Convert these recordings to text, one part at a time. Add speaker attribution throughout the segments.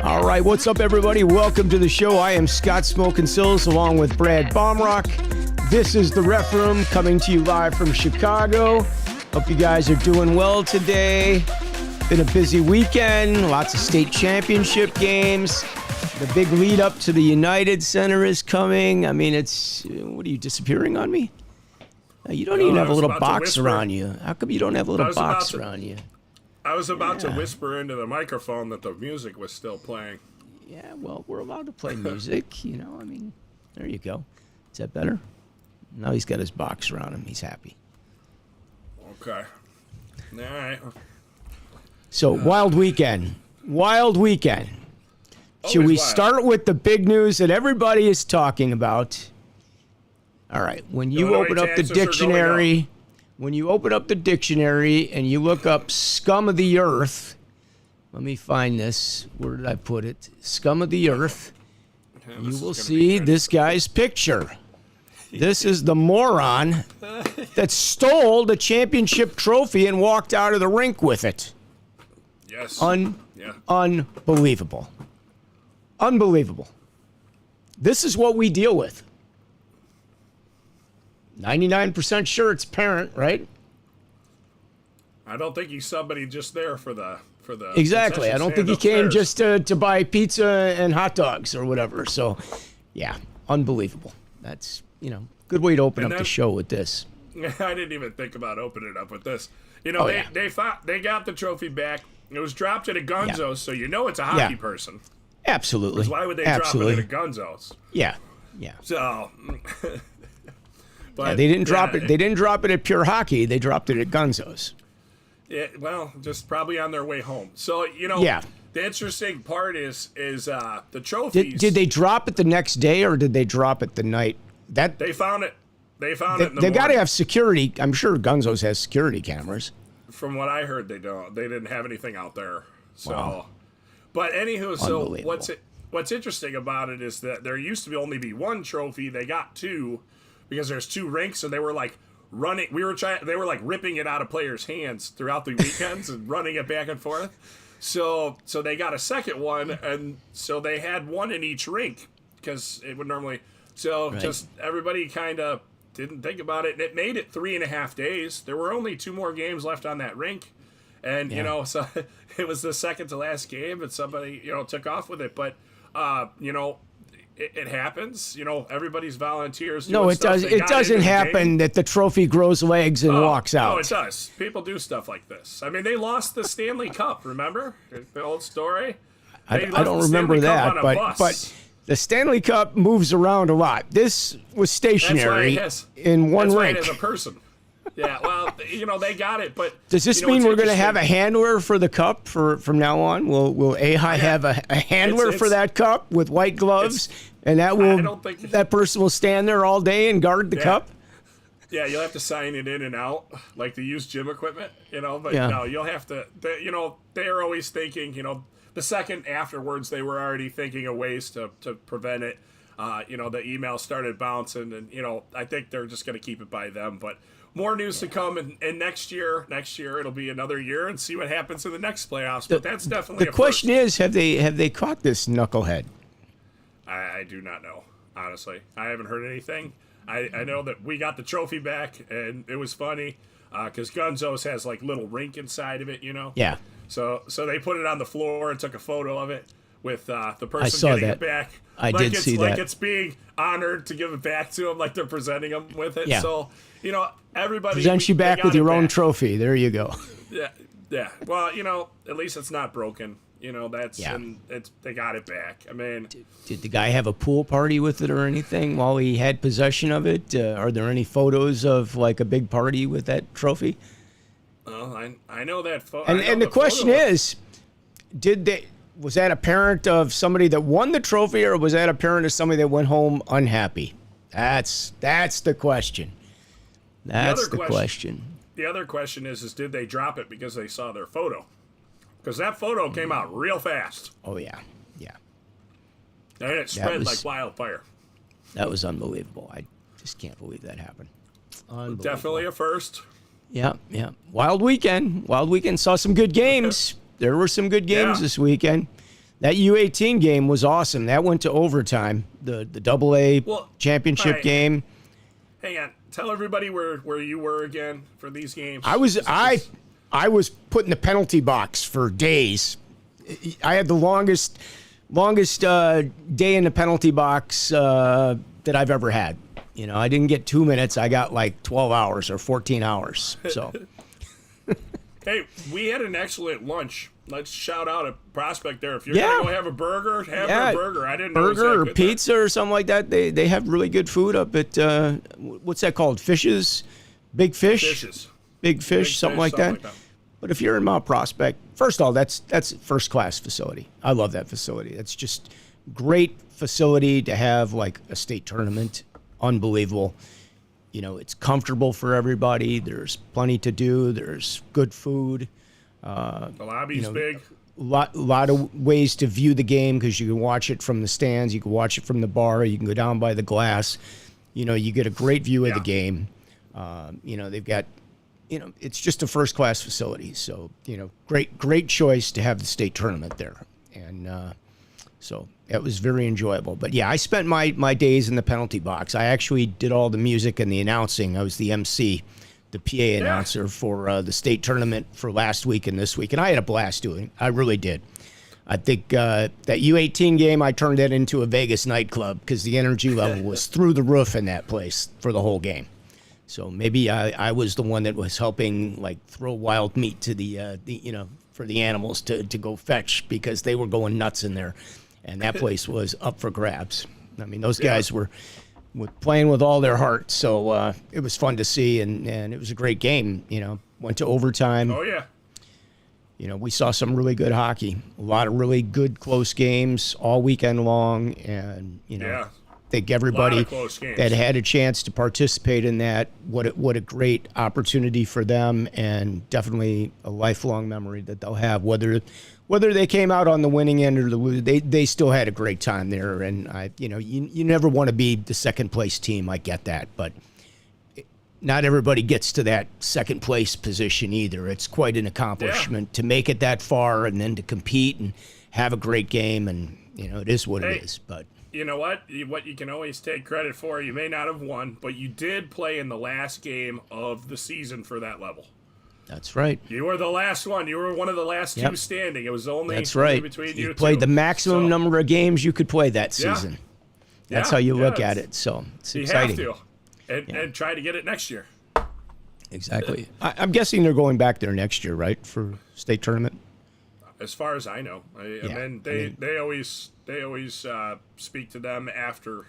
Speaker 1: All right, what's up, everybody? Welcome to the show. I am Scott Smokin Silz along with Brad Baumruck. This is the Ref Room coming to you live from Chicago. Hope you guys are doing well today. Been a busy weekend, lots of state championship games. The big lead up to the United Center is coming. I mean, what are you, disappearing on me? You don't even have a little box around you. How come you don't have a little box around you?
Speaker 2: I was about to whisper into the microphone that the music was still playing.
Speaker 1: Yeah, well, we're allowed to play music, you know. I mean, there you go. Is that better? Now he's got his box around him. He's happy.
Speaker 2: Okay. All right.
Speaker 1: So, wild weekend. Wild weekend. Should we start with the big news that everybody is talking about? All right. When you open up the dictionary... When you open up the dictionary and you look up scum of the earth, let me find this. Where did I put it? Scum of the earth. You will see this guy's picture. This is the moron that stole the championship trophy and walked out of the rink with it.
Speaker 2: Yes.
Speaker 1: Unbelievable. Unbelievable. This is what we deal with. 99% sure it's parent, right?
Speaker 2: I don't think he's somebody just there for the
Speaker 1: exactly. I don't think he came just to buy pizza and hot dogs or whatever. So, yeah, unbelievable. That's, good way to open up the show with this.
Speaker 2: I didn't even think about opening it up with this. They got the trophy back. It was dropped at a Gunzo's, so it's a hockey person.
Speaker 1: Absolutely.
Speaker 2: Why would they drop it at a Gunzo's?
Speaker 1: Yeah.
Speaker 2: So...
Speaker 1: But they didn't drop it. They didn't drop it at Pure Hockey. They dropped it at Gunzo's.
Speaker 2: Yeah, well, just probably on their way home. So the interesting part is the trophies.
Speaker 1: Did they drop it the next day or did they drop it the night? That
Speaker 2: they found it. They found it.
Speaker 1: They got to have security. I'm sure Gunzo's has security cameras.
Speaker 2: From what I heard, they don't. They didn't have anything out there. So, wow. But anywho, so what's interesting about it is that there used to only be one trophy. They got two. Because there's two rinks, and they were like running. They were like ripping it out of players' hands throughout the weekends and running it back and forth. So they got a second one, and so they had one in each rink because it would normally. So just everybody kind of didn't think about it, and it made it 3.5 days. There were only 2 more games left on that rink, and so it was the second to last game, and somebody took off with it, but It happens, everybody's volunteers.
Speaker 1: No, it does. It doesn't happen that the trophy grows legs and walks out.
Speaker 2: No, it does. People do stuff like this. I mean, they lost the Stanley Cup. Remember the old story?
Speaker 1: I don't remember that, but the Stanley Cup moves around a lot. This was stationary in one rink.
Speaker 2: As a person. Yeah, well, they got it, but
Speaker 1: does this mean we're going to have a handler for the cup from now on? Will AHI have a handler for that cup with white gloves, and that person will stand there all day and guard the cup?
Speaker 2: Yeah, you'll have to sign it in and out like the used gym equipment, But no, you'll have to. They're always thinking, the second afterwards, they were already thinking of ways to prevent it. the email started bouncing, and I think they're just going to keep it by them. But more news to come, and next year it'll be another year, and see what happens in the next playoffs. But that's definitely
Speaker 1: the question is, have they caught this knucklehead?
Speaker 2: I do not know, honestly. I haven't heard anything. I know that we got the trophy back, and it was funny because Gunzo's has like little rink inside of it,
Speaker 1: Yeah.
Speaker 2: So they put it on the floor and took a photo of it with the person getting it back.
Speaker 1: I did see that.
Speaker 2: Like it's being honored to give it back to them, like they're presenting them with it.
Speaker 1: Yeah.
Speaker 2: So, everybody
Speaker 1: presents you back with your own trophy. There you go.
Speaker 2: Yeah. Well, at least it's not broken. And they got it back. I mean,
Speaker 1: did the guy have a pool party with it or anything while he had possession of it? Are there any photos of like a big party with that trophy?
Speaker 2: Well, I know that photo.
Speaker 1: And the question is, was that a parent of somebody that won the trophy, or was that a parent of somebody that went home unhappy? That's the question. That's the question.
Speaker 2: The other question is did they drop it because they saw their photo? Because that photo came out real fast.
Speaker 1: Oh, yeah.
Speaker 2: And it spread like wildfire.
Speaker 1: That was unbelievable. I just can't believe that happened.
Speaker 2: Definitely a first.
Speaker 1: Yeah. Wild weekend. Saw some good games. There were some good games this weekend. That U18 game was awesome. That went to overtime. The AA championship game.
Speaker 2: Hang on. Tell everybody where you were again for these games.
Speaker 1: I was put in the penalty box for days. I had the longest day in the penalty box that I've ever had. I didn't get 2 minutes. I got like 12 hours or 14 hours. So,
Speaker 2: hey, we had an excellent lunch. Let's shout out a prospect there. If you're gonna go have a burger, have a burger. I didn't know
Speaker 1: burger or pizza or something like that. They have really good food up at what's that called? Fishes, Big Fish, Big Fish, something like that. But if you're in Mount Prospect, first of all, that's a first class facility. I love that facility. That's just great facility to have like a state tournament. Unbelievable. It's comfortable for everybody. There's plenty to do. There's good food.
Speaker 2: The lobby's big.
Speaker 1: A lot of ways to view the game because you can watch it from the stands. You can watch it from the bar. You can go down by the glass. You get a great view of the game. They've got, it's just a first class facility. So, great choice to have the state tournament there. And so it was very enjoyable. But yeah, I spent my days in the penalty box. I actually did all the music and the announcing. I was the MC, the PA announcer for the state tournament for last week and this week. And I had a blast doing it. I really did. I think that U18 game, I turned that into a Vegas nightclub because the energy level was through the roof in that place for the whole game. So maybe I was the one that was helping like throw wild meat to the for the animals to go fetch because they were going nuts in there. And that place was up for grabs. I mean, those guys were playing with all their heart. So it was fun to see, and it was a great game. Went to overtime.
Speaker 2: Oh, yeah.
Speaker 1: We saw some really good hockey. A lot of really good close games all weekend long. And, I think everybody that had a chance to participate in that, what a great opportunity for them, and definitely a lifelong memory that they'll have, whether they came out on the winning end or the losing, they still had a great time there. And you never want to be the second place team. I get that, but not everybody gets to that second place position either. It's quite an accomplishment to make it that far and then to compete and have a great game. And it is what it is. But
Speaker 2: you know what? What you can always take credit for, you may not have won, but you did play in the last game of the season for that level.
Speaker 1: That's right.
Speaker 2: You were the last one. You were one of the last two standing. It was only between you
Speaker 1: played the maximum number of games you could play that season. That's how you look at it. So it's exciting.
Speaker 2: You have to. And try to get it next year.
Speaker 1: Exactly. I'm guessing they're going back there next year, right, for state tournament?
Speaker 2: As far as I know. They always speak to them after,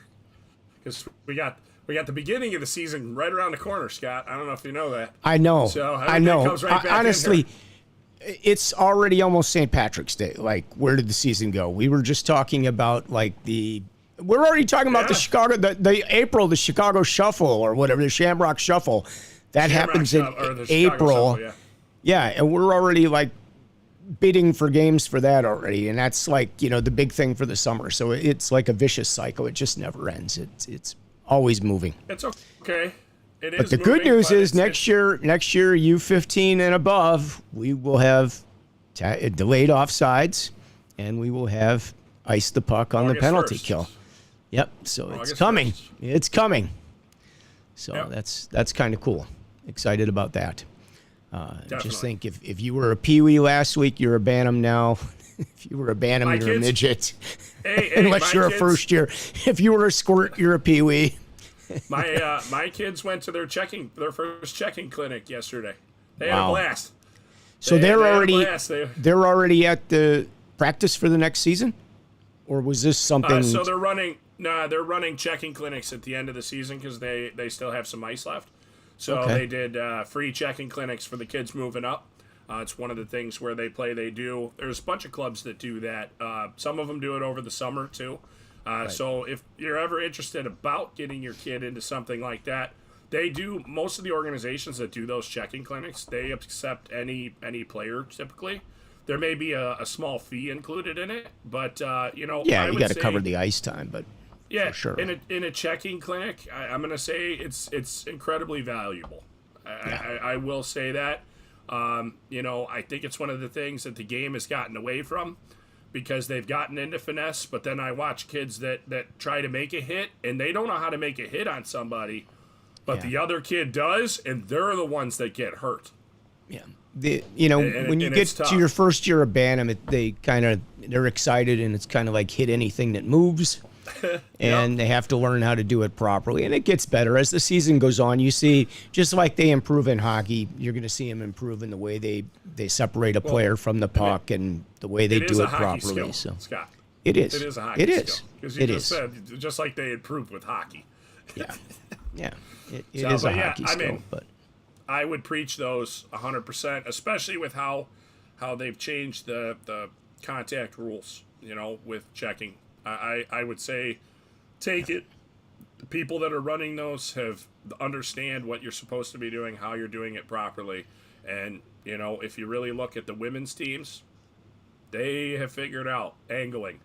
Speaker 2: because we got the beginning of the season right around the corner, Scott. I don't know if you know that.
Speaker 1: I know.
Speaker 2: So
Speaker 1: I know.
Speaker 2: Comes right back
Speaker 1: honestly, it's already almost St. Patrick's Day. Like, where did the season go? We were just talking about we're already talking about the Chicago, the Chicago Shuffle or whatever, the Shamrock Shuffle. That happens in April.
Speaker 2: Shuffle,
Speaker 1: and we're already bidding for games for that already, and that's like the big thing for the summer. So it's like a vicious cycle. It just never ends. It's always moving.
Speaker 2: It's okay. It is.
Speaker 1: But the good news is next year U15 and above, we will have delayed offsides, and we will have ice the puck on the penalty
Speaker 2: 1st.
Speaker 1: kill. Yep. So
Speaker 2: August
Speaker 1: it's coming.
Speaker 2: 1st.
Speaker 1: It's coming. So
Speaker 2: Yep.
Speaker 1: that's kind of cool. Excited about that.
Speaker 2: Definitely.
Speaker 1: Just think, if you were a peewee last week, you're a bantam now. If you were a bantam,
Speaker 2: My
Speaker 1: you're
Speaker 2: kids-
Speaker 1: a midget.
Speaker 2: Hey,
Speaker 1: Unless you're a
Speaker 2: kids-
Speaker 1: first year. If you were a squirt, you're a peewee.
Speaker 2: My kids went to their first checking clinic yesterday. They had a
Speaker 1: Wow.
Speaker 2: blast.
Speaker 1: So
Speaker 2: They had a
Speaker 1: already
Speaker 2: blast.
Speaker 1: they're already at the practice for the next season, or was this something?
Speaker 2: So they're running checking clinics at the end of the season because they still have some ice left. So
Speaker 1: Okay.
Speaker 2: they did free checking clinics for the kids moving up. It's one of the things where they do. There's a bunch of clubs that do that. Some of them do it over the summer too. So if you're ever interested about getting your kid into something like that, they do. Most of the organizations that do those checking clinics, they accept any player typically. There may be a small fee included in it, but
Speaker 1: yeah,
Speaker 2: I
Speaker 1: you
Speaker 2: would
Speaker 1: got to
Speaker 2: say-
Speaker 1: cover the ice time, but
Speaker 2: Yeah,
Speaker 1: for sure.
Speaker 2: in a checking clinic, I'm gonna say it's incredibly valuable. I will say that. I think it's one of the things that the game has gotten away from because they've gotten into finesse. But then I watch kids that try to make a hit and they don't know how to make a hit on somebody, but the other kid does, and they're the ones that get hurt.
Speaker 1: yeah. When you get
Speaker 2: it's
Speaker 1: to
Speaker 2: tough.
Speaker 1: your first year of bantam, they're excited, and it's kind of like hit anything that moves. And they have to learn how to do it properly, and it gets better as the season goes on. You see, just like they improve in hockey, you're going to see them improve in the way they separate a player from the puck and the way they
Speaker 2: It is
Speaker 1: do
Speaker 2: a
Speaker 1: it
Speaker 2: hockey
Speaker 1: properly.
Speaker 2: skill,
Speaker 1: So
Speaker 2: Scott.
Speaker 1: it is.
Speaker 2: It is a hockey
Speaker 1: It is.
Speaker 2: skill. Because you
Speaker 1: It
Speaker 2: just
Speaker 1: is.
Speaker 2: said, just like they improved with hockey.
Speaker 1: Yeah, yeah. It
Speaker 2: So,
Speaker 1: is a
Speaker 2: but yeah,
Speaker 1: hockey
Speaker 2: I
Speaker 1: skill,
Speaker 2: mean,
Speaker 1: but
Speaker 2: I would preach those 100%, especially with how they've changed the contact rules, with checking. I would say take it. The people that are running those understand what you're supposed to be doing, how you're doing it properly. And, if you really look at the women's teams, they have figured out angling.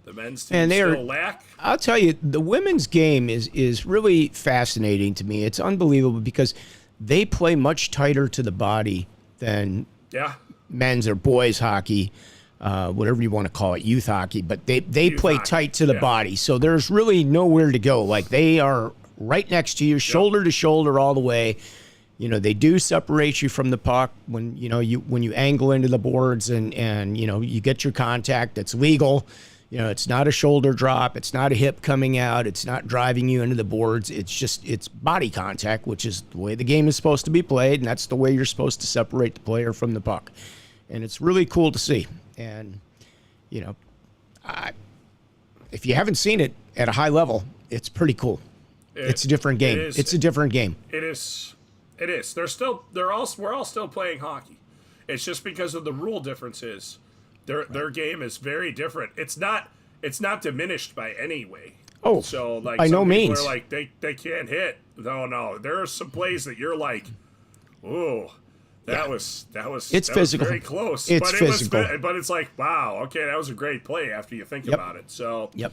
Speaker 2: The men's teams still lack.
Speaker 1: I'll tell you, the women's game is really fascinating to me. It's unbelievable because they play much tighter to the body than
Speaker 2: Yeah.
Speaker 1: men's or boys hockey, whatever you want to call it, youth hockey. But they play
Speaker 2: hockey,
Speaker 1: tight to the
Speaker 2: yeah.
Speaker 1: body, so there's really nowhere to go. Like they are right next to you, shoulder to shoulder, all the way. They do separate you from the puck when you angle into the boards and you get your contact. That's legal. It's not a shoulder drop. It's not a hip coming out. It's not driving you into the boards. It's body contact, which is the way the game is supposed to be played, and that's the way you're supposed to separate the player from the puck. And it's really cool to see. And, if you haven't seen it at a high level, it's pretty cool. It's a different game. It's a different game.
Speaker 2: It is. It is. We're all still playing hockey. It's just because of the rule differences. Their game is very different. It's not diminished by any way.
Speaker 1: Oh,
Speaker 2: so like
Speaker 1: by
Speaker 2: some
Speaker 1: no
Speaker 2: people
Speaker 1: means.
Speaker 2: are like they can't hit. No. There are some plays that you're like, oh, that was
Speaker 1: physical.
Speaker 2: very close.
Speaker 1: It's
Speaker 2: but
Speaker 1: physical.
Speaker 2: But it's like, wow, okay, that was a great play after you think about it. So
Speaker 1: Yep.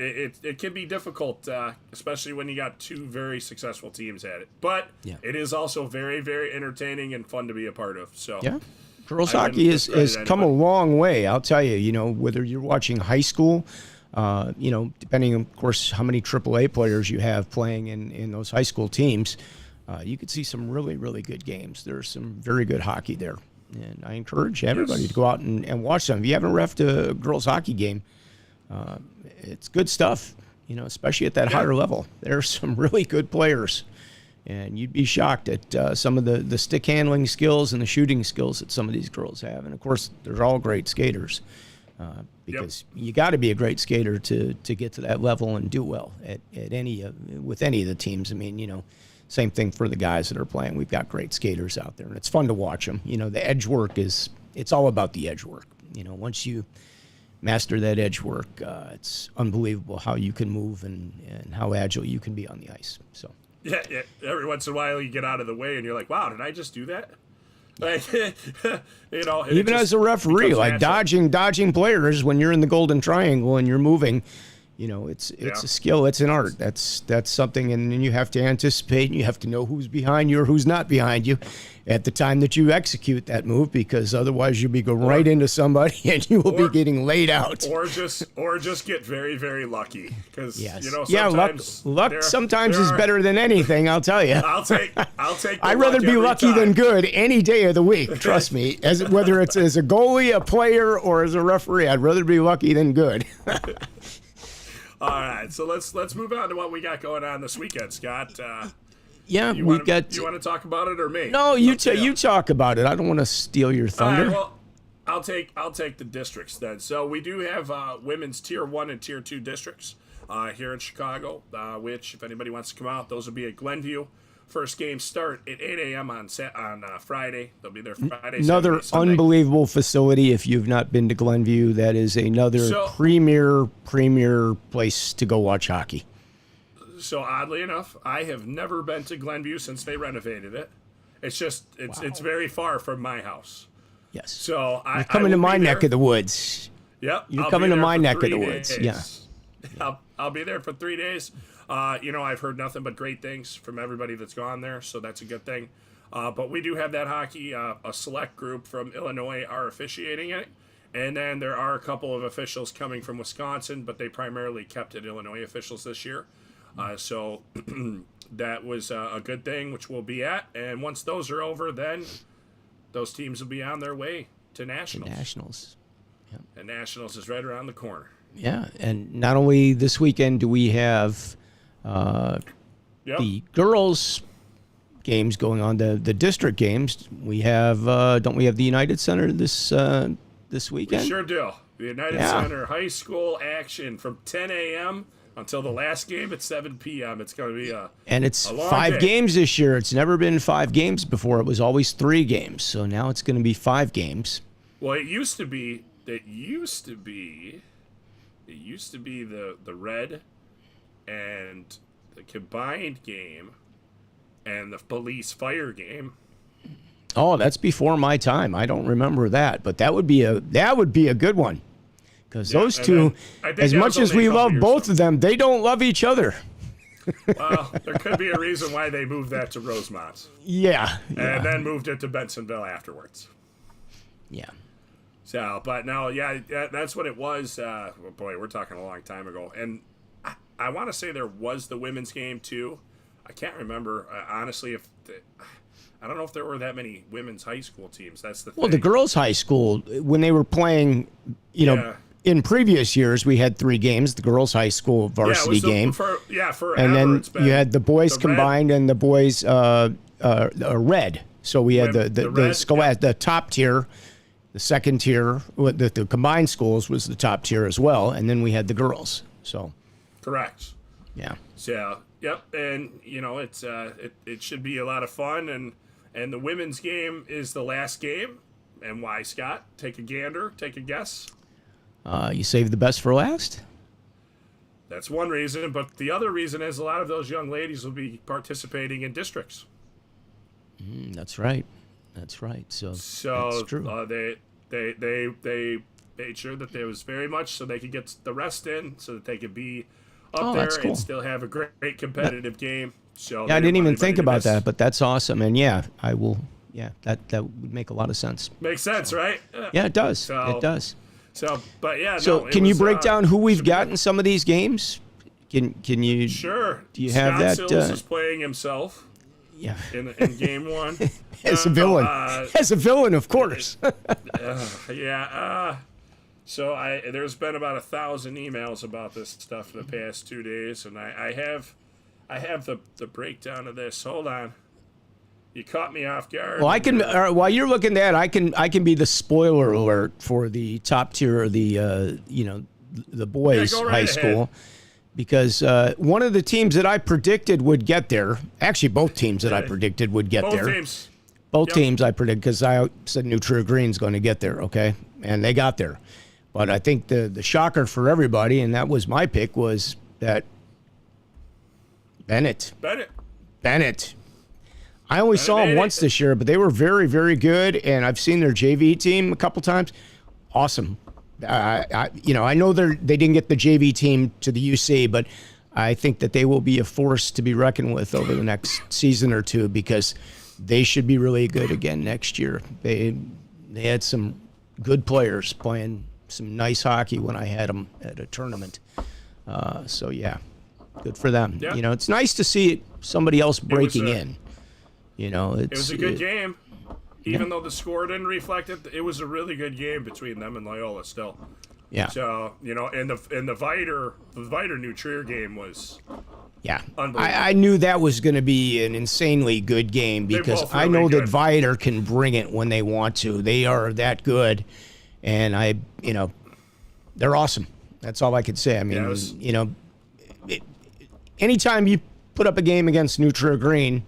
Speaker 2: It can be difficult, especially when you got two very successful teams at it. But it is also very, very entertaining and fun to be a part of. So
Speaker 1: Yeah. Girls
Speaker 2: I
Speaker 1: hockey
Speaker 2: wouldn't
Speaker 1: has
Speaker 2: discredit
Speaker 1: come a
Speaker 2: anybody.
Speaker 1: long way. I'll tell you, whether you're watching high school, depending, of course, how many AAA players you have playing in those high school teams, you could see some really, really good games. There's some very good hockey there. And I encourage everybody to go out and watch them. If you haven't reffed a girls hockey game, it's good stuff, especially at that higher level. There's some really good players. And you'd be shocked at some of the stick handling skills and the shooting skills that some of these girls have. And, of course, they're all great skaters because you got to be a great skater to get to that level and do well with any of the teams. I mean, same thing for the guys that are playing. We've got great skaters out there, and it's fun to watch them. The edge work it's all about the edge work. Once you master that edge work, it's unbelievable how you can move and how agile you can be on the ice. So.
Speaker 2: Yeah. Every once in a while, you get out of the way, and you're like, "Wow, did I just do that?" Like, you know,
Speaker 1: even as a referee, like dodging players when you're in the golden triangle and you're moving, you know, it's a skill, it's an art. That's something, and then you have to anticipate, and you have to know who's behind you or who's not behind you at the time that you execute that move, because otherwise you'll be going right into somebody and you will be getting laid out.
Speaker 2: Or just get very, very lucky, because you know,
Speaker 1: luck sometimes is better than anything. I'll tell you.
Speaker 2: I'll take.
Speaker 1: I'd rather be lucky than good any day of the week. Trust me. Whether it's as a goalie, a player, or as a referee, I'd rather be lucky than good.
Speaker 2: All right, so let's move on to what we got going on this weekend, Scott.
Speaker 1: You want to
Speaker 2: talk about it or me?
Speaker 1: No, you talk about it. I don't want to steal your thunder.
Speaker 2: All right, well, I'll take the districts then. So we do have women's Tier 1 and Tier 2 districts here in Chicago, which, if anybody wants to come out, those will be at Glenview. First games start at 8 a.m. on Friday. They'll be there Friday.
Speaker 1: Another
Speaker 2: Saturday,
Speaker 1: unbelievable facility. If you've not been to Glenview, that is another premier place to go watch hockey.
Speaker 2: So oddly enough, I have never been to Glenview since they renovated it. It's just it's very far from my house.
Speaker 1: Yes.
Speaker 2: So
Speaker 1: you're coming to my neck of the woods.
Speaker 2: Yep.
Speaker 1: You're coming to my neck of the woods. Yeah.
Speaker 2: I'll be there for 3 days. You know, I've heard nothing but great things from everybody that's gone there, so that's a good thing. But we do have that hockey. A select group from Illinois are officiating it. And then there are a couple of officials coming from Wisconsin, but they primarily kept it Illinois officials this year. So that was a good thing, which we'll be at. And once those are over, then those teams will be on their way to Nationals.
Speaker 1: Yep.
Speaker 2: And Nationals is right around the corner.
Speaker 1: Yeah, and not only this weekend do we have the girls' games going on, the district games. We have don't we have the United Center this weekend?
Speaker 2: We sure do. The United Center high school action from 10 a.m. until the last game at 7 p.m. It's going to be
Speaker 1: and it's
Speaker 2: a long
Speaker 1: 5
Speaker 2: day.
Speaker 1: games this year. It's never been 5 games before. It was always 3 games. So now it's going to be 5 games.
Speaker 2: Well, it used to be the red and the combined game and the police fire game.
Speaker 1: Oh, that's before my time. I don't remember that, but that would be a good one. Because those two, as much as we love both of them, they don't love each other.
Speaker 2: Well, there could be a reason why they moved that to Rosemont.
Speaker 1: Yeah.
Speaker 2: And then moved it to Bensonville afterwards.
Speaker 1: Yeah.
Speaker 2: So, but no, that's what it was. Boy, we're talking a long time ago. And I want to say there was the women's game, too. I can't remember, honestly, I don't know if there were that many women's high school teams. That's the thing.
Speaker 1: Well, the girls' high school, when they were playing, in previous years, we had 3 games, the girls' high school varsity game.
Speaker 2: Forever.
Speaker 1: And then you had the boys combined and the boys red. So we had the top tier, the second tier, the combined schools was the top tier as well. And then we had the girls. So
Speaker 2: correct.
Speaker 1: Yeah.
Speaker 2: So, yep. And, it should be a lot of fun. And the women's game is the last game. And why, Scott? Take a gander. Take a guess.
Speaker 1: You saved the best for last?
Speaker 2: That's one reason, but the other reason is a lot of those young ladies will be participating in districts.
Speaker 1: That's right. That's right. So that's true.
Speaker 2: They made sure that there was very much so they could get the rest in, so that they could be up there and still have a great competitive game. So
Speaker 1: I didn't even think about that, but that's awesome. And I will. Yeah, that would make a lot of sense.
Speaker 2: Makes sense, right?
Speaker 1: Yeah, it does. It does.
Speaker 2: So, but yeah.
Speaker 1: So, can you break down who we've got in some of these games? Can you?
Speaker 2: Sure.
Speaker 1: Do you have that?
Speaker 2: Silz is playing himself.
Speaker 1: Yeah.
Speaker 2: In game 1.
Speaker 1: As a villain. As a villain, of course.
Speaker 2: So there's been about 1,000 emails about this stuff in the past 2 days, and I have the breakdown of this. Hold on. You caught me off guard.
Speaker 1: Well, I can. While you're looking at that, I can be the spoiler alert for the top tier of the the boys' high school, because one of the teams that I predicted would get there. Actually, both teams that I predicted would get there. Both teams I predicted, because I said New Trier Green's going to get there. Okay, and they got there. But I think the shocker for everybody, and that was my pick, was that Bennett. I only saw them once this year, but they were very, very good, and I've seen their JV team a couple times. Awesome. I know they didn't get the JV team to the UC, but I think that they will be a force to be reckoned with over the next season or two because they should be really good again next year. They had some good players playing some nice hockey when I had them at a tournament. So, yeah, good for them.
Speaker 2: Yeah.
Speaker 1: It's nice to see somebody else breaking in. It
Speaker 2: was a good game. Even though the score didn't reflect it, it was a really good game between them and Loyola still.
Speaker 1: Yeah.
Speaker 2: So, and the Viter New Trier game was unbelievable.
Speaker 1: I knew that was going to be an insanely good game because I know that Viter can bring it when they want to. They are that good. And they're awesome. That's all I could say. I mean, anytime you put up a game against New Trier Green,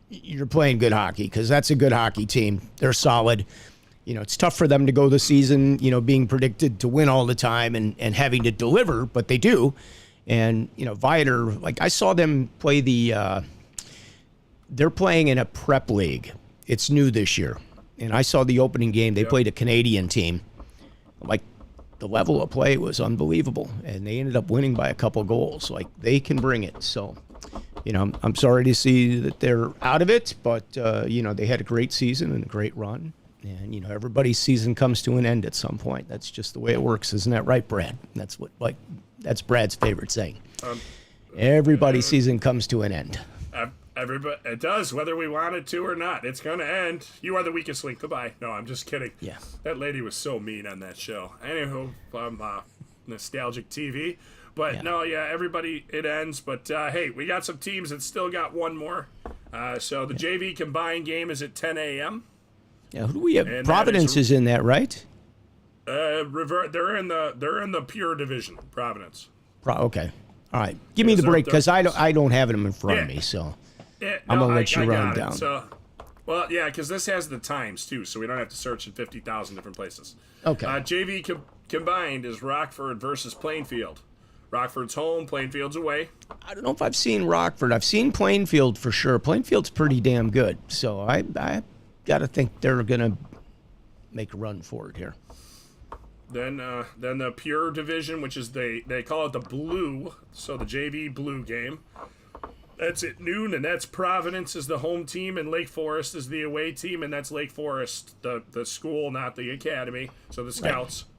Speaker 1: you're playing good hockey because that's a good hockey team. They're solid. It's tough for them to go the season, being predicted to win all the time and having to deliver, but they do. And, Viter, like I saw them play they're playing in a prep league. It's new this year. And I saw the opening game. They played a Canadian team. Like, the level of play was unbelievable. And they ended up winning by a couple goals. Like, they can bring it. So, I'm sorry to see that they're out of it, but, they had a great season and a great run. And, everybody's season comes to an end at some point. That's just the way it works. Isn't that right, Brad? That's Brad's favorite saying. Everybody's season comes to an end.
Speaker 2: Everybody, it does, whether we want it to or not. It's going to end. You are the weakest link. Goodbye. No, I'm just kidding.
Speaker 1: Yeah.
Speaker 2: That lady was so mean on that show. Anywho, nostalgic TV. But everybody, it ends. But hey, we got some teams that still got one more. So the JV combined game is at 10 a.m.
Speaker 1: Yeah, who do we have? And Providence is in that, right?
Speaker 2: They're in the pure division. Providence.
Speaker 1: Okay. All right. Give me the break because I don't have them in front of me. So I'm gonna let you run down.
Speaker 2: So, because this has the times too, so we don't have to search in 50,000 different places.
Speaker 1: Okay.
Speaker 2: JV combined is Rockford versus Plainfield. Rockford's home, Plainfield's away.
Speaker 1: I don't know if I've seen Rockford. I've seen Plainfield for sure. Plainfield's pretty damn good. So I got to think they're going to make a run for it here.
Speaker 2: Then the pure division, which is they call it the blue, so the JV blue game. That's at noon, and that's Providence is the home team, and Lake Forest is the away team, and that's Lake Forest, the school, not the academy, so the Scouts. Right.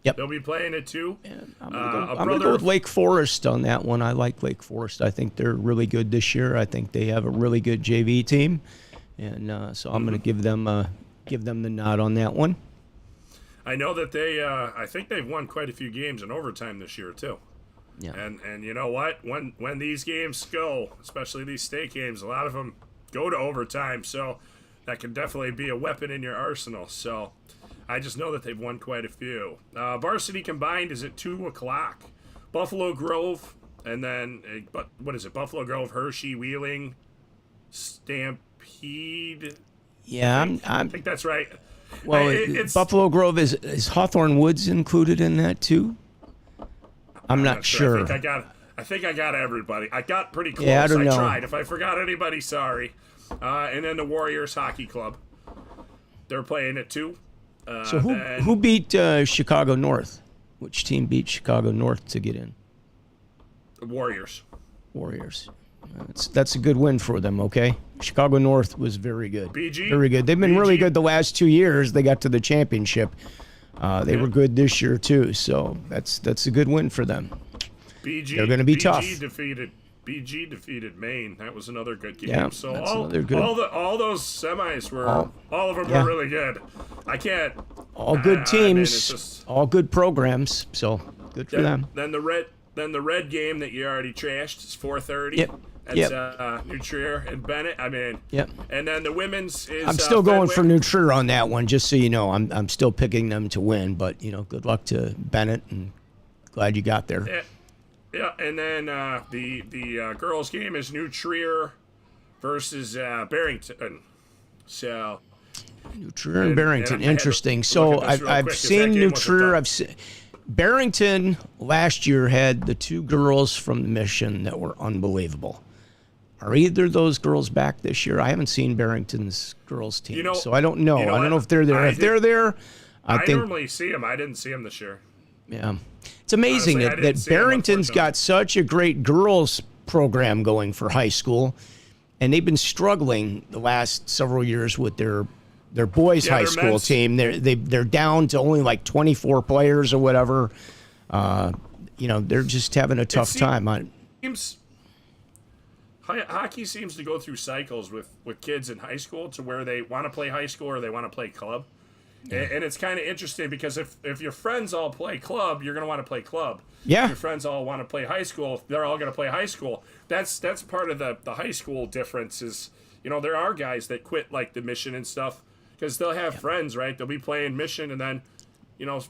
Speaker 2: Yep. They'll be playing it too. Yeah, I'm going to go with Lake
Speaker 1: Forest on that one. I like Lake Forest. I think they're really good this year. I think they have a really good JV team, and so I'm going to give them the nod on that one.
Speaker 2: I know that I think they've won quite a few games in overtime this year too.
Speaker 1: Yeah.
Speaker 2: And you know what? When these games go, especially these state games, a lot of them go to overtime. So that can definitely be a weapon in your arsenal. So I just know that they've won quite a few. Varsity combined is at 2:00. Buffalo Grove, and then what is it? Buffalo Grove, Hershey, Wheeling, Stampede.
Speaker 1: Yeah,
Speaker 2: I think that's right.
Speaker 1: Well, it's Buffalo Grove is Hawthorne Woods included in that too? I'm not sure.
Speaker 2: I think I got everybody. I got pretty close.
Speaker 1: Yeah, I don't know.
Speaker 2: Tried. If I forgot anybody, sorry. And then the Warriors Hockey Club. They're playing at 2.
Speaker 1: So who beat Chicago North? Which team beat Chicago North to get in?
Speaker 2: The Warriors.
Speaker 1: That's a good win for them, okay? Chicago North was very good.
Speaker 2: BG?
Speaker 1: Very good. They've been really good the last 2 years. They got to the championship. They were good this year, too. So that's a good win for them. They're going to be tough.
Speaker 2: BG defeated Maine. That was another good game.
Speaker 1: Yeah,
Speaker 2: so
Speaker 1: that's
Speaker 2: all those semis were all of them were really good. I can't.
Speaker 1: All good teams, all good programs. So good for them.
Speaker 2: Then the red game that you already trashed is 4:30.
Speaker 1: Yep.
Speaker 2: That's New Trier and Bennett.
Speaker 1: Yep.
Speaker 2: And then the women's is.
Speaker 1: I'm still going for New Trier on that one, just so you know. I'm still picking them to win, but good luck to Bennett, and glad you got there.
Speaker 2: Yeah, and then the girls' game is New Trier versus Barrington. So
Speaker 1: New Trier and Barrington, interesting. So I've seen New Trier. Barrington last year had the 2 girls from the Mission that were unbelievable. Are either of those girls back this year? I haven't seen Barrington's girls team, so I don't know.
Speaker 2: You know
Speaker 1: I don't know if they're there. If they're there, I think
Speaker 2: normally see them. I didn't see them this year.
Speaker 1: Yeah, it's amazing
Speaker 2: Honestly,
Speaker 1: that Barrington's got such a great girls program going for high school, and they've been struggling the last several years with their boys' high school team. They're down to only like 24 players or whatever. They're just having a tough time.
Speaker 2: Hockey seems to go through cycles with kids in high school to where they want to play high school or they want to play club. Yeah. And it's kind of interesting because if your friends all play club, you're going to want to play club.
Speaker 1: Yeah.
Speaker 2: If your friends all want to play high school, they're all going to play high school. That's part of the high school difference is, there are guys that quit like the mission and stuff because they'll have friends, right? They'll be playing mission and then,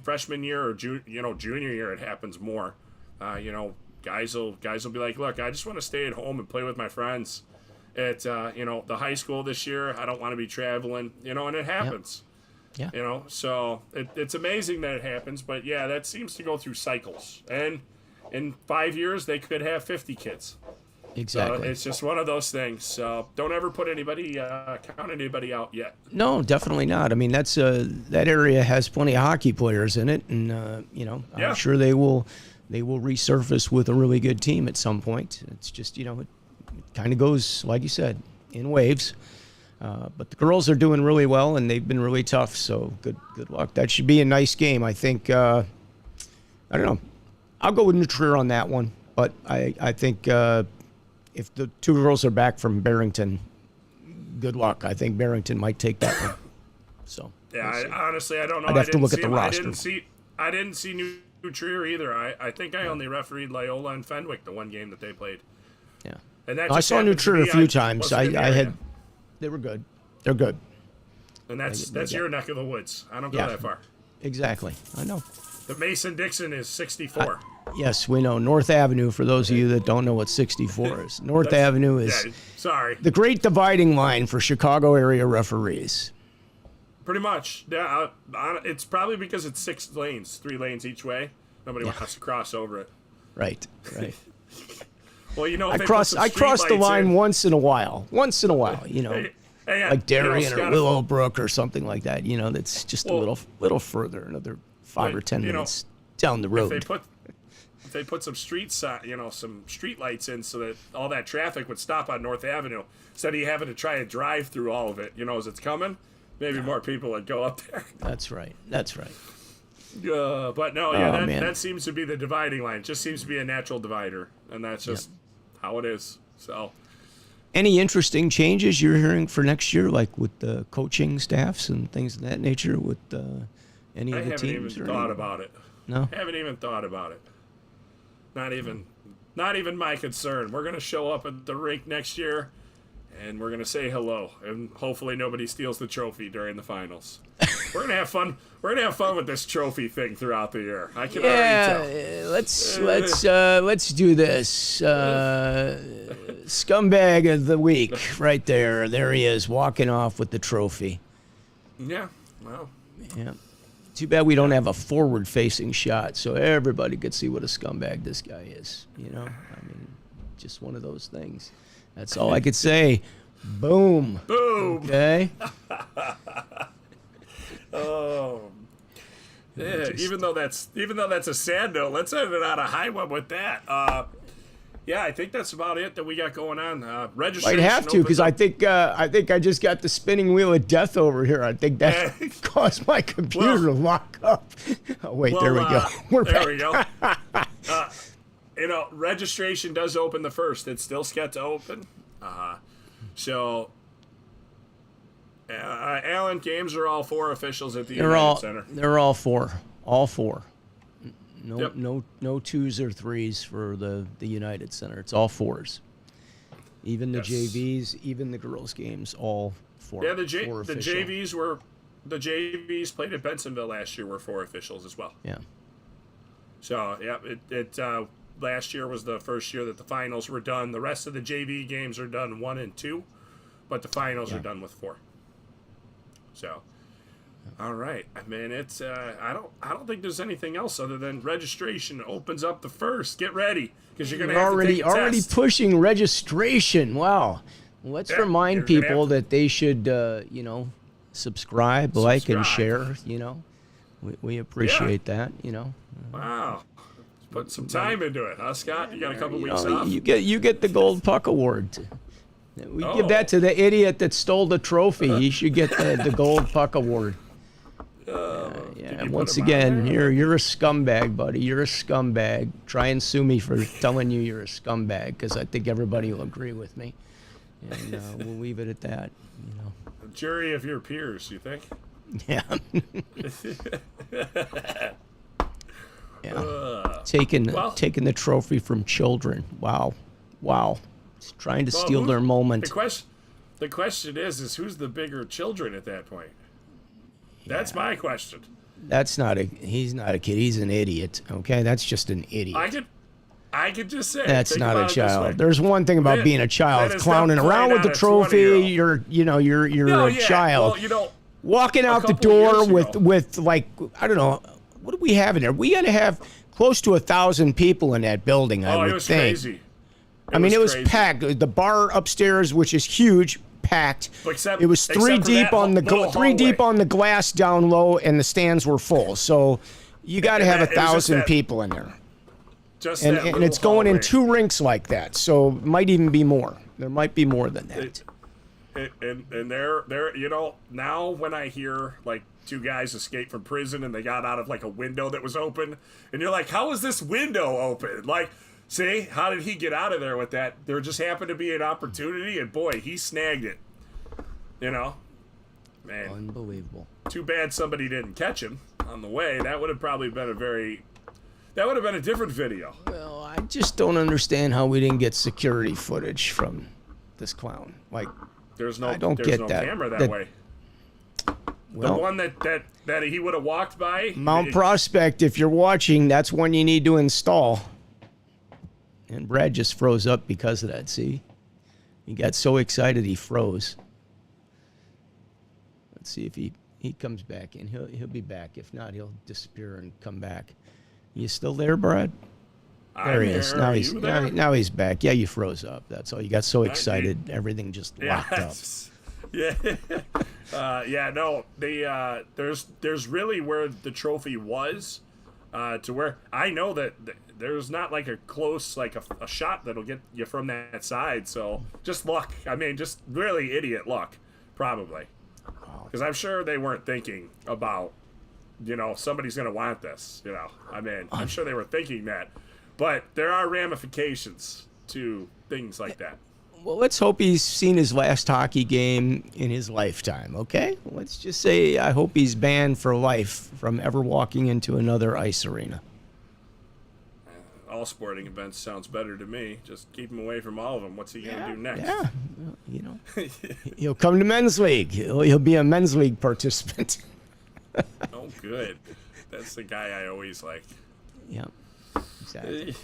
Speaker 2: freshman year or junior year, it happens more. Guys will be like, look, I just want to stay at home and play with my friends. At the high school this year, I don't want to be traveling, and it happens.
Speaker 1: Yeah.
Speaker 2: So it's amazing that it happens, but yeah, that seems to go through cycles. And in 5 years, they could have 50 kids.
Speaker 1: Exactly.
Speaker 2: So it's just one of those things. So don't ever put count anybody out yet.
Speaker 1: No, definitely not. I mean, that's that area has plenty of hockey players in it, and I'm sure they will resurface with a really good team at some point. It's just, it kind of goes, like you said, in waves. But the girls are doing really well, and they've been really tough, so good luck. That should be a nice game. I think, I don't know. I'll go with New Trier on that one, but I think if the two girls are back from Barrington, good luck. I think Barrington might take that one. So
Speaker 2: yeah, honestly, I don't know.
Speaker 1: I'd have to look at the roster.
Speaker 2: I didn't see New Trier either. I think I only refereed Loyola and Fenwick the one game that they played.
Speaker 1: Yeah,
Speaker 2: and that
Speaker 1: I saw New Trier a few times. They were good. They're good.
Speaker 2: And that's your neck of the woods. I don't go that far.
Speaker 1: Exactly. I know.
Speaker 2: The Mason-Dixon is 64.
Speaker 1: Yes, we know. North Avenue, for those of you that don't know what 64 is. North Avenue is the great dividing line for Chicago area referees.
Speaker 2: Pretty much. Yeah, it's probably because it's 6 lanes, 3 lanes each way. Nobody wants to cross over it.
Speaker 1: Right.
Speaker 2: Well,
Speaker 1: I cross the line once in a while. Like Darien or Willowbrook or something like that. That's just a little further, another 5 or 10 minutes down the road.
Speaker 2: If they put some some street lights in so that all that traffic would stop on North Avenue instead of you having to try to drive through all of it, as it's coming, maybe more people would go up there.
Speaker 1: That's right.
Speaker 2: But no, that seems to be the dividing line. It just seems to be a natural divider, and that's just how it is. So,
Speaker 1: any interesting changes you're hearing for next year, like with the coaching staffs and things of that nature with any of the teams?
Speaker 2: I haven't even thought about it.
Speaker 1: No,
Speaker 2: haven't even thought about it. Not even my concern. We're gonna show up at the rink next year, and we're gonna say hello, and hopefully nobody steals the trophy during the finals. We're gonna have fun. We're gonna have fun with this trophy thing throughout the year. I can already
Speaker 1: tell. Let's do this. Scumbag of the week, right there. There he is, walking off with the trophy.
Speaker 2: Yeah. Well.
Speaker 1: Yeah. Too bad we don't have a forward-facing shot so everybody could see what a scumbag this guy is. Just one of those things. That's all I could say. Boom.
Speaker 2: Boom.
Speaker 1: Okay.
Speaker 2: Oh. Yeah. Even though that's a sad note, let's end it on a high one with that. Yeah, I think that's about it that we got going on. Registration.
Speaker 1: Might have to because I think I just got the spinning wheel of death over here. I think that caused my computer to lock up. Oh wait, there we go. We're back.
Speaker 2: There we go. Registration does open the 1st. It's still set to open. So, Alan, games are all 4 officials at the United Center.
Speaker 1: They're all 4. All 4. No 2s or 3s for the United Center. It's all 4s. Even the JVs, even the girls' games, all 4.
Speaker 2: Yeah, the JVs played at Bensonville last year were 4 officials as well.
Speaker 1: Yeah.
Speaker 2: So it last year was the first year that the finals were done. The rest of the JV games are done 1 and 2, but the finals are done with 4. So All right. I mean, it's I don't think there's anything else other than registration opens up the 1st. Get ready because you're going to have to take a
Speaker 1: already
Speaker 2: test.
Speaker 1: pushing registration. Wow. Let's remind people that they should, subscribe, like, and share. We appreciate that.
Speaker 2: Wow. Put some time into it, huh, Scott? You got a couple weeks off.
Speaker 1: You get the Gold Puck Award. We give that to the idiot that stole the trophy. He should get the Gold Puck Award. And once again, you're a scumbag, buddy. You're a scumbag. Try and sue me for telling you're a scumbag, because I think everybody will agree with me. And we'll leave it at that.
Speaker 2: A jury of your peers, you think?
Speaker 1: Yeah. Yeah. Taking the trophy from children. Wow. It's trying to steal their moment.
Speaker 2: The question is who's the bigger children at that point? That's my question.
Speaker 1: He's not a kid. He's an idiot. Okay, that's just an idiot.
Speaker 2: I could just say
Speaker 1: that's not a child. There's one thing about being a child, clowning around with the trophy. You're a child.
Speaker 2: Well,
Speaker 1: walking out the door with like, I don't know, what do we have in there? We got to have close to 1,000 people in that building. I would think.
Speaker 2: Crazy.
Speaker 1: It was packed. The bar upstairs, which is huge, packed. It was three deep on the glass down low, and the stands were full. So you got to have 1,000 people in there. And it's going in 2 rinks like that, so it might even be more. There might be more than that.
Speaker 2: And they're now when I hear like 2 guys escape from prison and they got out of like a window that was open, and you're like, how is this window open? Like, see, how did he get out of there with that? There just happened to be an opportunity, and boy, he snagged it. Man,
Speaker 1: unbelievable.
Speaker 2: Too bad somebody didn't catch him on the way. That would have probably been a different video.
Speaker 1: Well, I just don't understand how we didn't get security footage from this clown. Like,
Speaker 2: there's no
Speaker 1: that.
Speaker 2: Camera that way.
Speaker 1: Well,
Speaker 2: the one that he would have walked by.
Speaker 1: Mount Prospect, if you're watching, that's one you need to install. And Brad just froze up because of that. See, he got so excited he froze. Let's see if he comes back in. He'll be back. If not, he'll disappear and come back. You still there, Brad? There he is. Now he's back. Yeah, you froze up. That's all. You got so excited, everything just locked up.
Speaker 2: Yeah. No. There's really where the trophy was, to where I know that there's not like a close a shot that'll get you from that side. So just luck. I mean, just really idiot luck, probably. Because I'm sure they weren't thinking about, somebody's going to want this, I mean, I'm sure they were thinking that. But there are ramifications to things like that.
Speaker 1: Well, let's hope he's seen his last hockey game in his lifetime, okay? Let's just say I hope he's banned for life from ever walking into another ice arena.
Speaker 2: All sporting events sounds better to me. Just keep him away from all of them. What's he going to do next?
Speaker 1: Yeah, he'll come to men's league. He'll be a men's league participant.
Speaker 2: Oh, good. That's the guy I always like.
Speaker 1: Yeah, exactly.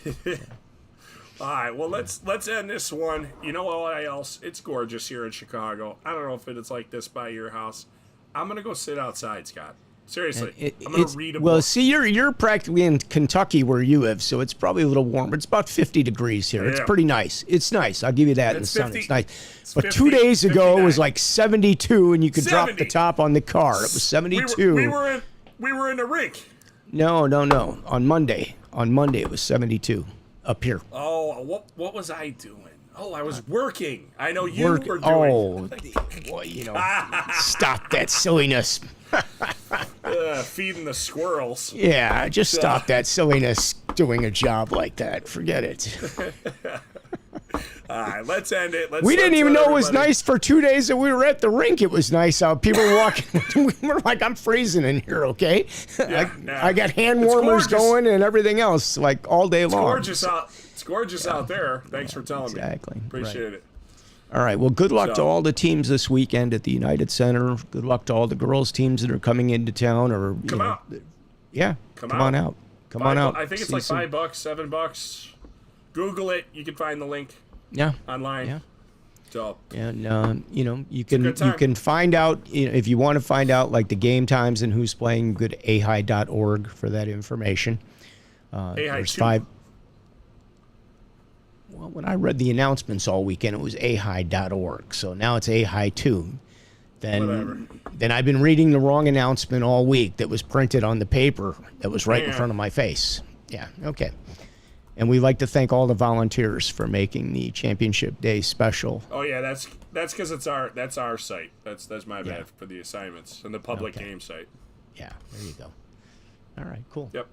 Speaker 2: All right, well, let's end this one. You know what else? It's gorgeous here in Chicago. I don't know if it's like this by your house. I'm going to go sit outside, Scott. Seriously, I'm going to read a book.
Speaker 1: Well, see, you're practically in Kentucky where you live, so it's probably a little warmer. It's about 50 degrees here. Yeah. It's pretty nice. It's nice. I'll give you that in the sun. It's nice. But 2 days ago, 59. It was like 72, and you could drop the top on the car. It was 72.
Speaker 2: We were in the rink.
Speaker 1: No. On Monday, it was 72 up here.
Speaker 2: Oh, what was I doing? Oh, I was working. I know you were doing. Oh,
Speaker 1: boy, stop that silliness.
Speaker 2: Feeding the squirrels.
Speaker 1: Yeah, just stop that silliness doing a job like that. Forget it.
Speaker 2: All right, let's end it.
Speaker 1: We didn't even know it was nice for 2 days that we were at the rink. It was nice out. People were walking. We were like, I'm freezing in here, okay? I got hand warmers going and everything else, like all day long.
Speaker 2: It's gorgeous out there. Thanks for telling me.
Speaker 1: Exactly.
Speaker 2: Appreciate it.
Speaker 1: All right. Well, good luck to all the teams this weekend at the United Center. Good luck to all the girls' teams that are coming into town. Or
Speaker 2: come out.
Speaker 1: Yeah. Come on out. Come on out.
Speaker 2: I think it's like $5, $7. Google it. You can find the link.
Speaker 1: Yeah.
Speaker 2: Online.
Speaker 1: Yeah.
Speaker 2: So,
Speaker 1: and you can find out if you want to find out like the game times and who's playing. Go to ahai.org for that information. There's 5. Well, when I read the announcements all weekend, it was ahai.org. So now it's ahai 2. Then I've been reading the wrong announcement all week that was printed on the paper that was right in front of my face. Yeah, okay. And we'd like to thank all the volunteers for making the Championship Day special.
Speaker 2: Oh yeah, that's because that's our site. That's my bad for the assignments and the public game site.
Speaker 1: Yeah, there you go. All right, cool.
Speaker 2: Yep.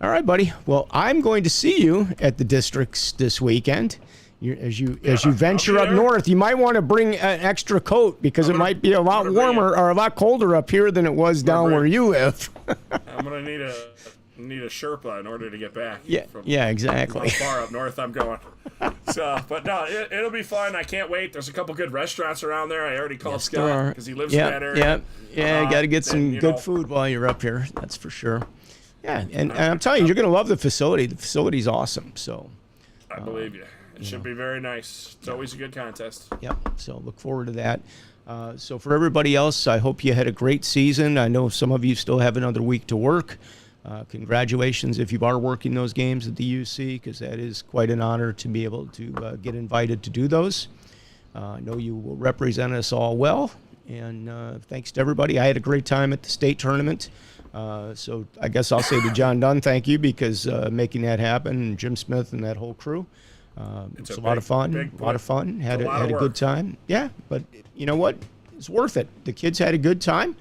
Speaker 1: All right, buddy. Well, I'm going to see you at the districts this weekend. As you venture up north, you might want to bring an extra coat because it might be a lot warmer or a lot colder up here than it was down where you live.
Speaker 2: I'm gonna need a Sherpa in order to get back.
Speaker 1: Yeah, exactly.
Speaker 2: How far up north I'm going. So, but no, it'll be fun. I can't wait. There's a couple good restaurants around there. I already called Scott because he lives in that area.
Speaker 1: Yeah. Got to get some good food while you're up here. That's for sure. Yeah, and I'm telling you, you're going to love the facility. The facility's awesome. So,
Speaker 2: I believe you. It should be very nice. It's always a good contest.
Speaker 1: Yep. So look forward to that. So for everybody else, I hope you had a great season. I know some of you still have another week to work. Congratulations if you are working those games at the UC, because that is quite an honor to be able to get invited to do those. I know you will represent us all well, and thanks to everybody. I had a great time at the state tournament. So I guess I'll say to John Dunn, thank you, because making that happen, and Jim Smith and that whole crew. It's a lot of fun. A lot of fun. Had a good time. Yeah, but you know what? It's worth it. The kids had a good time.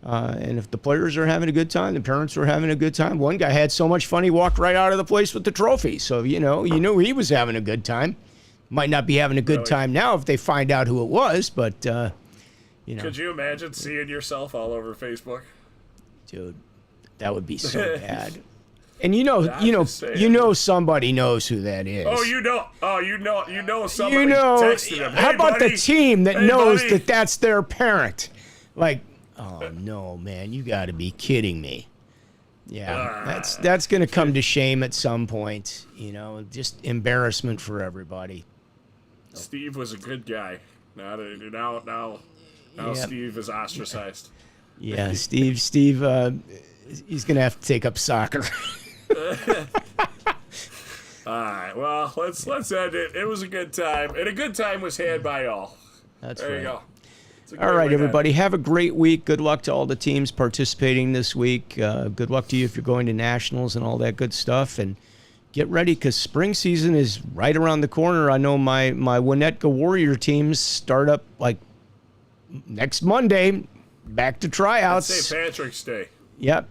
Speaker 1: And if the players are having a good time, the parents were having a good time. One guy had so much fun, he walked right out of the place with the trophy. So, you knew he was having a good time. Might not be having a good time now if they find out who it was, but,
Speaker 2: Could you imagine seeing yourself all over Facebook?
Speaker 1: Dude, that would be so bad. And somebody knows who that is.
Speaker 2: You know somebody texted him. Hey,
Speaker 1: how about
Speaker 2: buddy?
Speaker 1: the team that knows that that's their parent? Like, oh no, man, you got to be kidding me. Yeah, that's going to come to shame at some point. Just embarrassment for everybody.
Speaker 2: Steve was a good guy. Now Steve is ostracized.
Speaker 1: Yeah, Steve, he's going to have to take up soccer.
Speaker 2: All right, well, let's end it. It was a good time, and a good time was had by all.
Speaker 1: That's
Speaker 2: there
Speaker 1: right.
Speaker 2: You go.
Speaker 1: All right, everybody. Have a great week. Good luck to all the teams participating this week. Good luck to you if you're going to nationals and all that good stuff. And get ready, because spring season is right around the corner. I know my Winnetka Warrior teams start up like next Monday. Back to tryouts.
Speaker 2: That's St. Patrick's Day.
Speaker 1: Yep.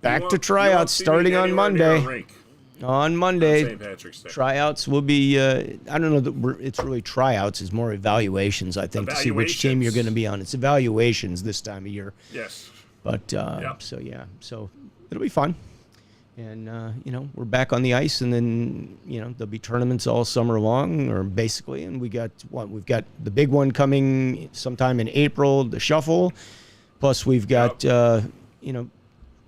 Speaker 1: Back to tryouts starting on Monday. On Monday,
Speaker 2: St. Patrick's Day.
Speaker 1: Tryouts will be, I don't know that it's really tryouts. It's more evaluations, I think, to see which team you're going to be on. It's evaluations this time of year.
Speaker 2: Yes.
Speaker 1: But, so it'll be fun. And, we're back on the ice, and then, there'll be tournaments all summer long, or basically, and we've got the big one coming sometime in April, the Shuffle, plus we've got,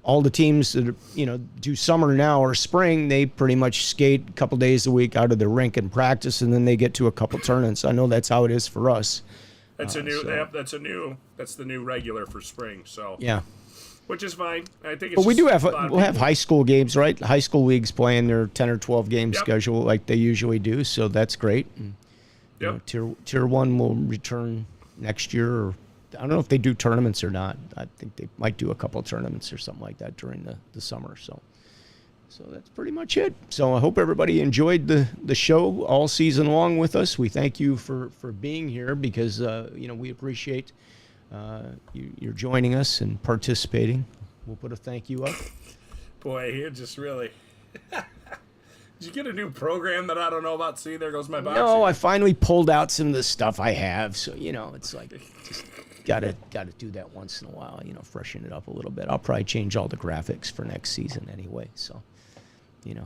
Speaker 1: all the teams that do summer now or spring, they pretty much skate a couple days a week out of the rink and practice, and then they get to a couple tournaments. I know that's how it is for us.
Speaker 2: That's the new regular for spring. So
Speaker 1: yeah,
Speaker 2: which is fine. I think.
Speaker 1: But we'll have high school games, right? High school leagues playing their 10 or 12 game schedule like they usually do, so that's great. And, tier 1 will return next year, or I don't know if they do tournaments or not. I think they might do a couple of tournaments or something like that during the summer. So that's pretty much it. So I hope everybody enjoyed the show all season long with us. We thank you for being here, because we appreciate you're joining us and participating. We'll put a thank you up.
Speaker 2: Boy, you just really. Did you get a new program that I don't know about? See, there goes my box.
Speaker 1: No, I finally pulled out some of the stuff I have. So it's like just. Gotta do that once in a while, freshen it up a little bit. I'll probably change all the graphics for next season anyway, so,
Speaker 2: yeah,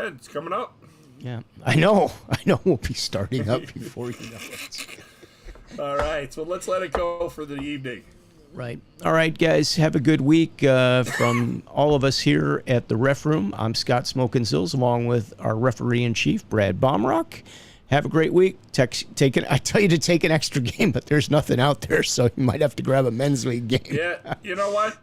Speaker 2: it's coming up.
Speaker 1: Yeah, I know. We'll be starting up before you know it.
Speaker 2: All right, so let's let it go for the evening.
Speaker 1: Right. All right, guys, have a good week. From all of us here at the Ref Room, I'm Scott Smokin Silz, along with our referee-in-chief, Brad Baumruck. Have a great week. I tell you to take an extra game, but there's nothing out there, so you might have to grab a men's league game.
Speaker 2: Yeah, you know what?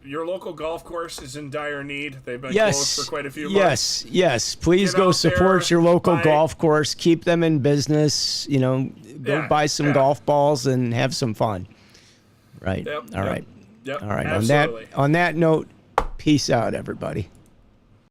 Speaker 2: Your local golf course is in dire need. They've been closed for quite a few months.
Speaker 1: Yes. Please go support your local golf course. Keep them in business. Go buy some golf balls and have some fun. Right. All right.
Speaker 2: Yep.
Speaker 1: All right.
Speaker 2: Absolutely.
Speaker 1: On that note, peace out, everybody.